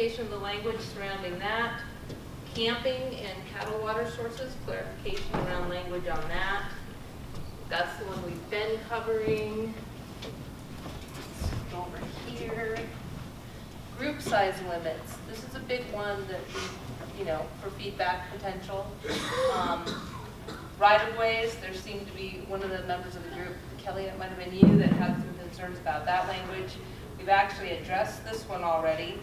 clarification of the language surrounding that. Camping and cattle water sources, clarification around language on that. That's the one we've been covering. Let's go over here. Group size limits. This is a big one that we, for feedback potential. Right-of-ways, there seemed to be one of the members of the group, Kelly, it might have been you, that had some concerns about that language. We've actually addressed this one already.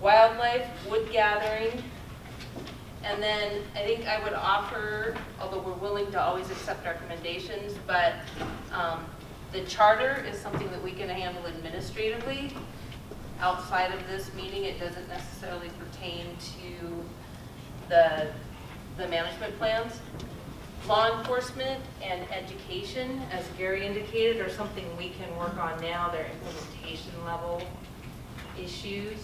Wildlife, wood gathering, and then I think I would offer, although we're willing to always accept recommendations, but the charter is something that we can handle administratively. Outside of this meeting, it doesn't necessarily pertain to the management plans. Law enforcement and education, as Gary indicated, are something we can work on now. They're implementation level issues.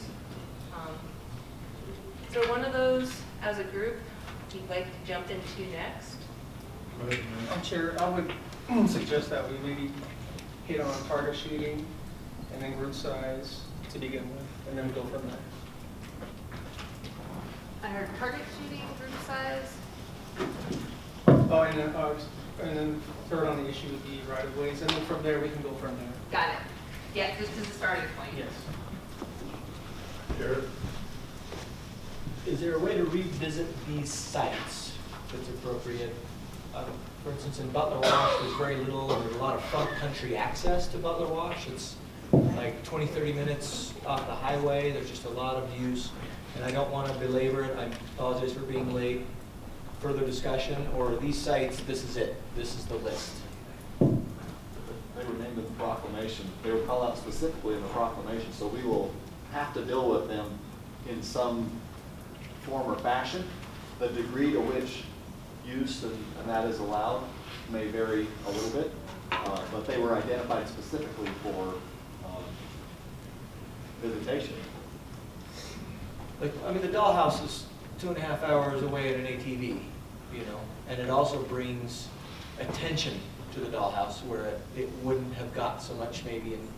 So one of those, as a group, you'd like to jump into next? Chair, I would suggest that we maybe hit on target shooting and then group size to begin with, and then go from there. I heard target shooting, group size. Oh, and then third on the issue would be right-of-ways, and then from there we can go from there. Got it. Yeah, just as a starting point. Yes. Jared? Is there a way to revisit these sites that's appropriate? For instance, in Butler Wash, there's very little or a lot of front country access to Butler Wash. It's like 20, 30 minutes off the highway. There's just a lot of views, and I don't want to belabor it. I apologize for being late. Further discussion, or these sites, this is it. This is the list. They were named in the proclamation. They were called out specifically in the proclamation, so we will have to deal with them in some form or fashion. The degree to which use and that is allowed may vary a little bit, but they were identified specifically for visitation. Like, I mean, the dollhouse is 2.5 hours away at an ATV, and it also brings attention to the dollhouse where it wouldn't have got so much maybe in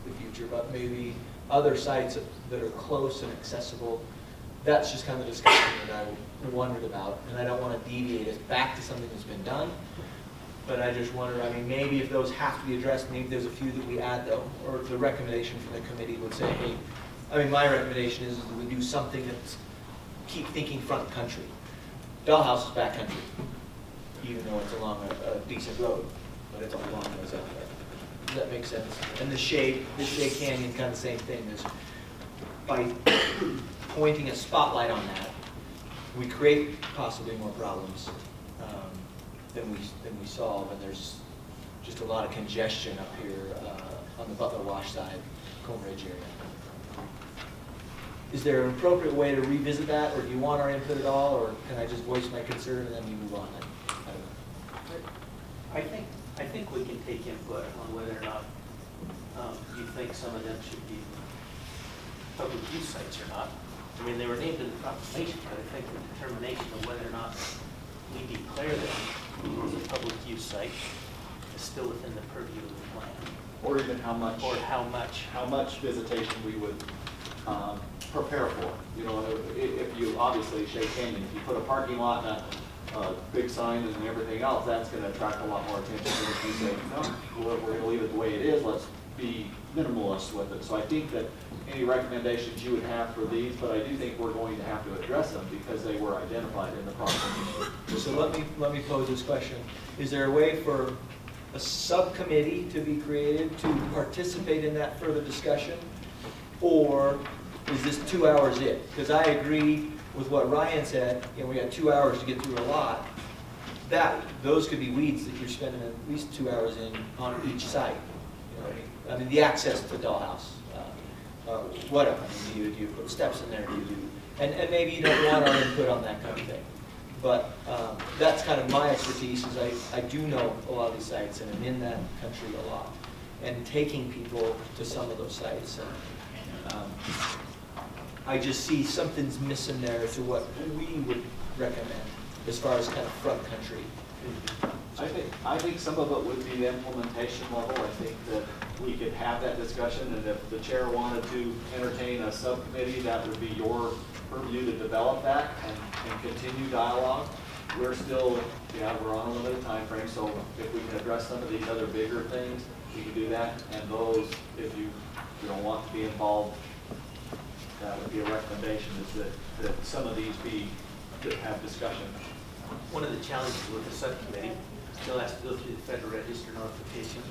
the future, but maybe other sites that are close and accessible. That's just kind of the discussion that I wondered about, and I don't want to deviate it back to something that's been done, but I just wonder, I mean, maybe if those have to be addressed, maybe there's a few that we add though, or the recommendation from the committee would say, hey, I mean, my recommendation is that we do something that's keep thinking front country. Dollhouse is back country, even though it's along a decent road, but it's along those out there. Does that make sense? And the Shea Canyon, kind of the same thing. Is by pointing a spotlight on that, we create possibly more problems than we solve, and there's just a lot of congestion up here on the Butler Wash side, Comb Ridge area. Is there an appropriate way to revisit that, or do you want our input at all, or can I just voice my concern and then we move on? I don't know. I think we can take input on whether or not you think some of them should be public use sites or not. I mean, they were named in the proclamation, but I think the determination of whether or not we declare them as a public use site is still within the purview of the plan. Or even how much. Or how much visitation we would prepare for. If you obviously Shea Canyon, if you put a parking lot and a big sign and everything else, that's going to attract a lot more attention than if you say, no, we're going to leave it the way it is. Let's be minimalist with it. So I think that any recommendations you would have for these, but I do think we're going to have to address them because they were identified in the proclamation. So let me pose this question. Is there a way for a subcommittee to be created to participate in that further discussion? Or is this 2 hours it? Because I agree with what Ryan said, we got 2 hours to get through a lot. Those could be weeds that you're spending at least 2 hours in on each site. I mean, the access to the dollhouse, whatever. I mean, do you put steps in there? Do you do? And maybe you don't want our input on that kind of thing. But that's kind of my expertise. Is I do know a lot of these sites, and I'm in that country a lot, and taking people to some of those sites. And, I just see something's missing there to what we would recommend as far as kind of front country. I think some of it would be the implementation level. I think that we could have that discussion, and if the chair wanted to entertain a subcommittee, that would be your purview to develop that and continue dialogue. We're still, we're on a limited time frame, so if we can address some of these other bigger things, we can do that. And those, if you don't want to be involved, that would be a recommendation, is that some of these that have discussion. One of the challenges with the subcommittee, still has to go through the Federal Register notification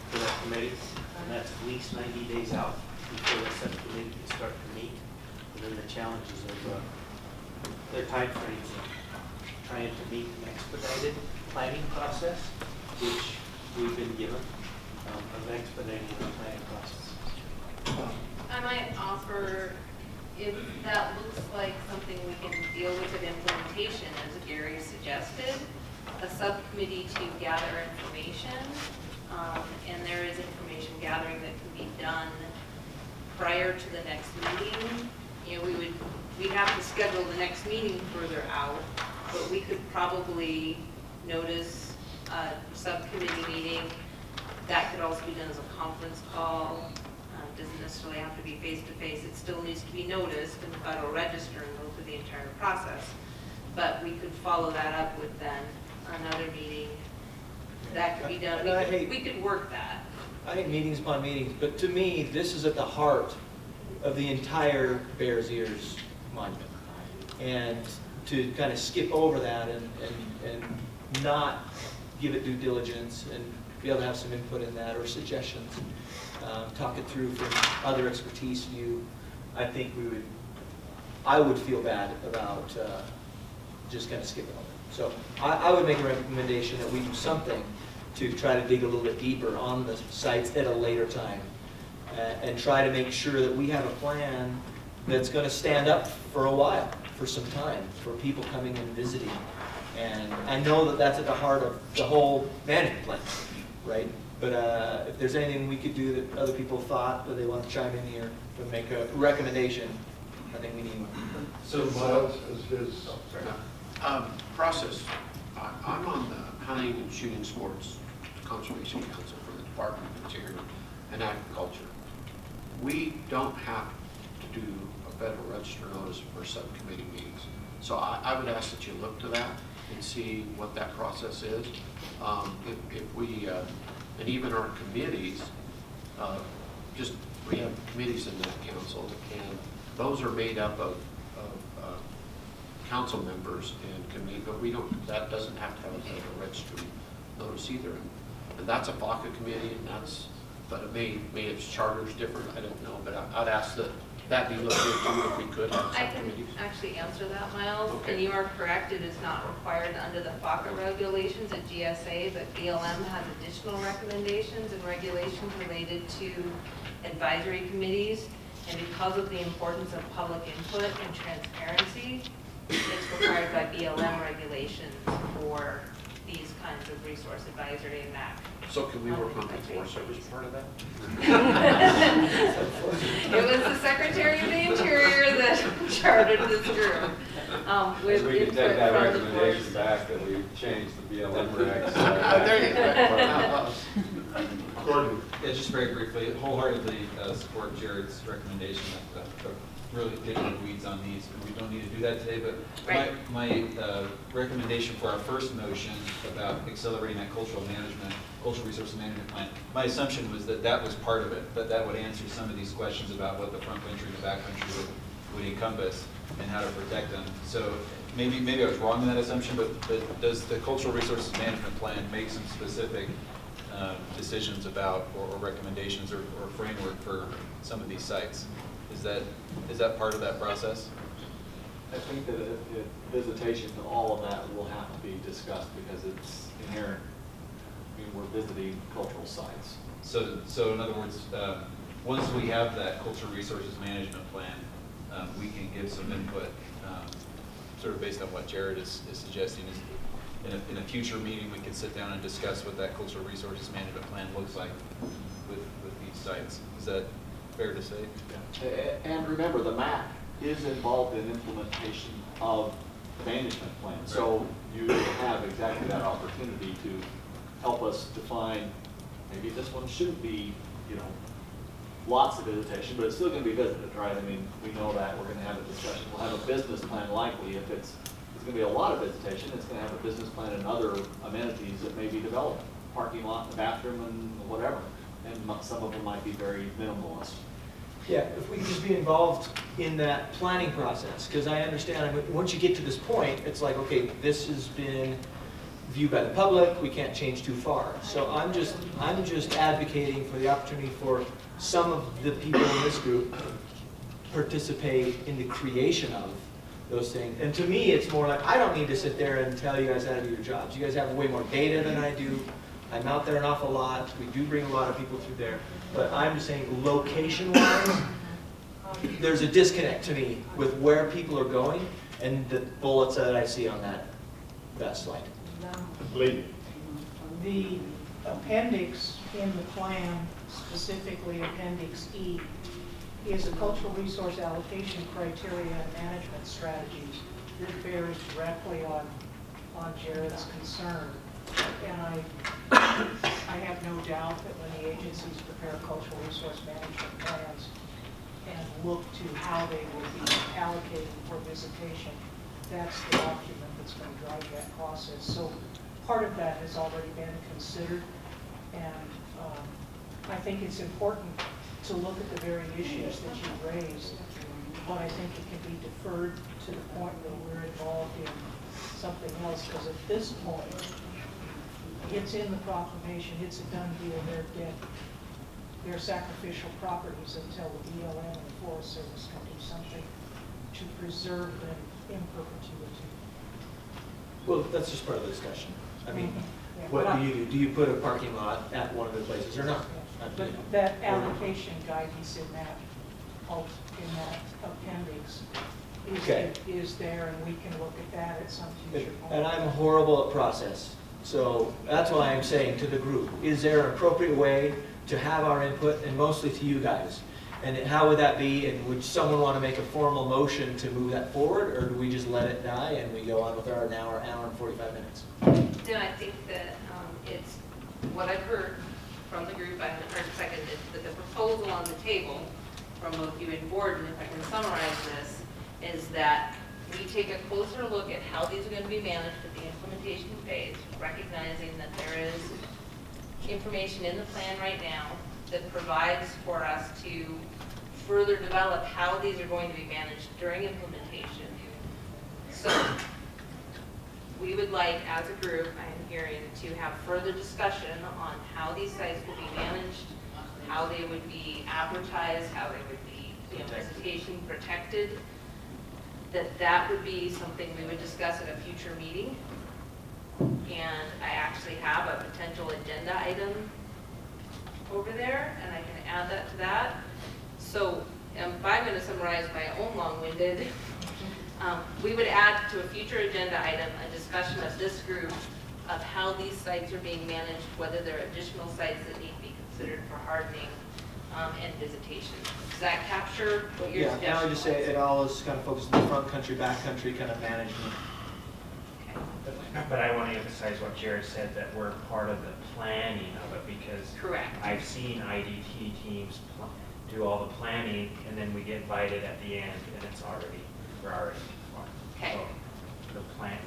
for that committee, and that's at least 90 days out before the subcommittee can start to meet. And then the challenges of their timeframes, trying to meet an expedited planning process, which we've been given, of expediting the planning process. I might offer, if that looks like something we can deal with at implementation, as Gary suggested, a subcommittee to gather information, and there is information gathering that can be done prior to the next meeting. We'd have to schedule the next meeting further out, but we could probably notice a subcommittee meeting. That could also be done as a conference call. Doesn't necessarily have to be face-to-face. It still needs to be noticed in the Federal Register and go through the entire process. But we could follow that up with then another meeting. That could be done. We could work that. I hate meetings upon meetings, but to me, this is at the heart of the entire Bears Ears monument. And to kind of skip over that and not give it due diligence and be able to have some input in that or suggestions, talk it through from other expertise view, I think I would feel bad about just kind of skipping over it. So I would make a recommendation that we do something to try to dig a little bit deeper on the sites at a later time and try to make sure that we have a plan that's going to stand up for a while, for some time, for people coming and visiting. And I know that that's at the heart of the whole management plan, right? But if there's anything we could do that other people thought that they want to chime in here to make a recommendation, I think we need one. So Miles, as his process, I'm on the Hunting and Shooting Sports Conservation Council for the Department of Interior and Agriculture. We don't have to do a Federal Register notice for subcommittee meetings. So I would ask that you look to that and see what that process is. If we, and even our committees, we have committees in that council, and those are made up of council members and committee, but that doesn't have to have a Federal Register notice either. And that's a FACA committee, and but it may its charter's different, I don't know, but I'd ask that be looked into if we could have I can subcommittees. actually answer that, Miles. Okay. And you are correct, it is not required under the FACA regulations at GSA, but BLM has additional recommendations and regulations related to advisory committees. And because of the importance of public input and transparency, it's required by BLM regulations for these kinds of resource advisory and MAC. So can we work on the Forest Service part of that? It was the Secretary of the Interior that chartered this group. With We can input take that from the recommendation forest. back that we change the BLM regs. There you go. Gordon. Yeah, just very briefly, wholeheartedly support Jared's recommendation of really getting the weeds on these. We don't need to do that today, but Right. my recommendation for our first motion about accelerating that cultural resource management plan, my assumption was that that was part of it, that would answer some of these questions about what the front country and the back country would encompass and how to protect them. So maybe I was wrong in that assumption, but does the cultural resources management plan make some specific decisions about or recommendations or framework for some of these sites? Is that part of that process? I think that visitation to all of that will have to be discussed because it's inherent. I mean, we're visiting cultural sites. So in other words, once we have that cultural resources management plan, we can give some input, sort of based on what Jared is suggesting. In a future meeting, we could sit down and discuss what that cultural resources management plan looks like with these sites. Is that fair to say? And remember, the MAC is involved in implementation of the management plan. So you have exactly that opportunity to help us define, maybe this one shouldn't be, lots of visitation, but it's still gonna be visited, right? I mean, we know that, we're gonna have a discussion, we'll have a business plan likely. If it's gonna be a lot of visitation, it's gonna have a business plan and other amenities that may be developed, parking lot, and bathroom, and whatever. And some of them might be very minimalist. Yeah, if we could just be involved in that planning process, because I understand, I mean, once you get to this point, it's like, okay, this has been viewed by the public, we can't change too far. So I'm just advocating for the opportunity for some of the people in this group participate in the creation of those things. And to me, it's more like, I don't need to sit there and tell you guys how to do your jobs. You guys have way more data than I do. I'm out there an awful lot. We do bring a lot of people through there. But I'm just saying, location-wise, there's a disconnect to me with where people are going and the bullets that I see on that slide. Lee? The appendix in the plan, specifically Appendix E, is a cultural resource allocation criteria and management strategies that bears directly on Jared's concern. And I have no doubt that when the agencies prepare cultural resource management plans and look to how they will be allocated for visitation, that's the document that's going to drive that process. So part of that has already been considered, and I think it's important to look at the very issues that you raised, but I think it can be deferred to the point that we're involved in something else, because at this point, it's in the proclamation, it's a done deal, they're sacrificial properties until the BLM and the Forest Service can do something to preserve them in perpetuity. Well, that's just part of the discussion. I mean, Yeah, what but do you do? Do you put a parking lot at one of the places or not? But that allocation guidance in that appendix Okay. is there, and we can look at that at some future point. And I'm horrible at process. So that's why I'm saying to the group, is there an appropriate way to have our input, and mostly to you guys? And how would that be, and would someone want to make a formal motion to move that forward, or do we just let it die and we go on with our hour and 45 minutes? No, I think that it's what I've heard from the group, I haven't heard seconded, that the proposal on the table from both you and Gordon, if I can summarize this, is that we take a closer look at how these are going to be managed at the implementation phase, recognizing that there is information in the plan right now that provides for us to further develop how these are going to be managed during implementation. So we would like, as a group, I am hearing, to have further discussion on how these sites will be managed, how they would be advertised, how they would be, visitation protected, that would be something we would discuss at a future meeting. And I actually have a potential agenda item over there, and I can add that to that. So if I'm going to summarize my own long-winded, we would add to a future agenda item a discussion of this group of how these sites are being managed, whether there are additional sites that need to be considered for hardening and visitation. Does that capture what your suggestion Yeah, and I would just say was? it all is kind of focused on the front country, back country kind of management. Okay. But I want to emphasize what Jared said, that we're part of the planning of it, because Correct. I've seen IDT teams do all the planning, and then we get invited at the end, and we're already informed. Okay. So the plan,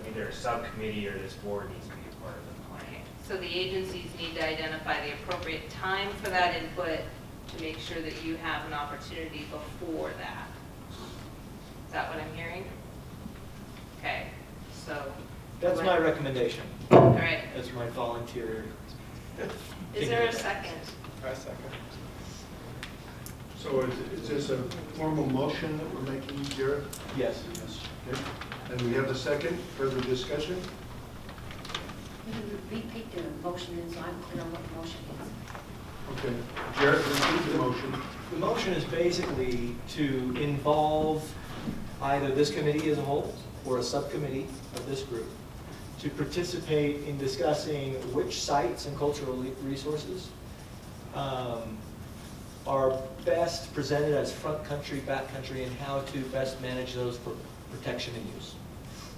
either a subcommittee or this board needs to be a part of the Okay. plan. So the agencies need to identify the appropriate time for that input to make sure that you have an opportunity before that. Is that what I'm hearing? Okay, so. That's my recommendation. All right, That's my volunteer. is there a second? I second. So is this a formal motion that we're making, Jared? Yes. Okay. And we have a second, further discussion? Can you repeat the motion, and so I'm clear on what the motion is? Okay. Jared, repeat the motion. The motion is basically to involve either this committee as a whole or a subcommittee of this group to participate in discussing which sites and cultural resources are best presented as front country, back country, and how to best manage those for protection and use.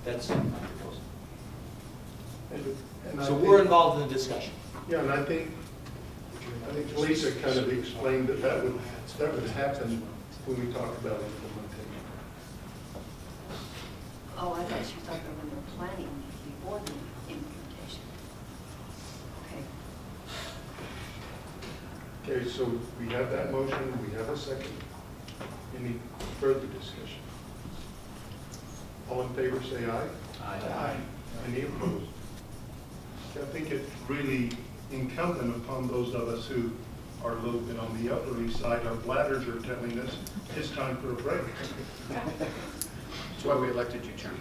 That's my proposal. And I So think- we're involved in the discussion. Yeah, and I think I think Lisa kind of explained that that would happen when we talk about implementation. Oh, I thought you were talking when they're planning before the implementation. Okay. Okay, so we have that motion, we have a second. Any further discussion? All in favor, say aye. Aye. Any opposed? I think it's really incumbent upon those of us who are a little bit on the upper east side, our bladders are telling us it's time for a break. That's why we elected you chairman.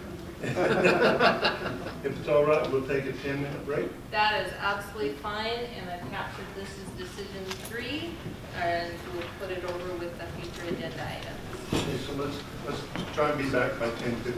If it's all right, we'll take a 10-minute break. That is absolutely fine, and I've captured this as decision 3, and we'll put it over with the future agenda items. Okay, so let's try and be back by 10:15.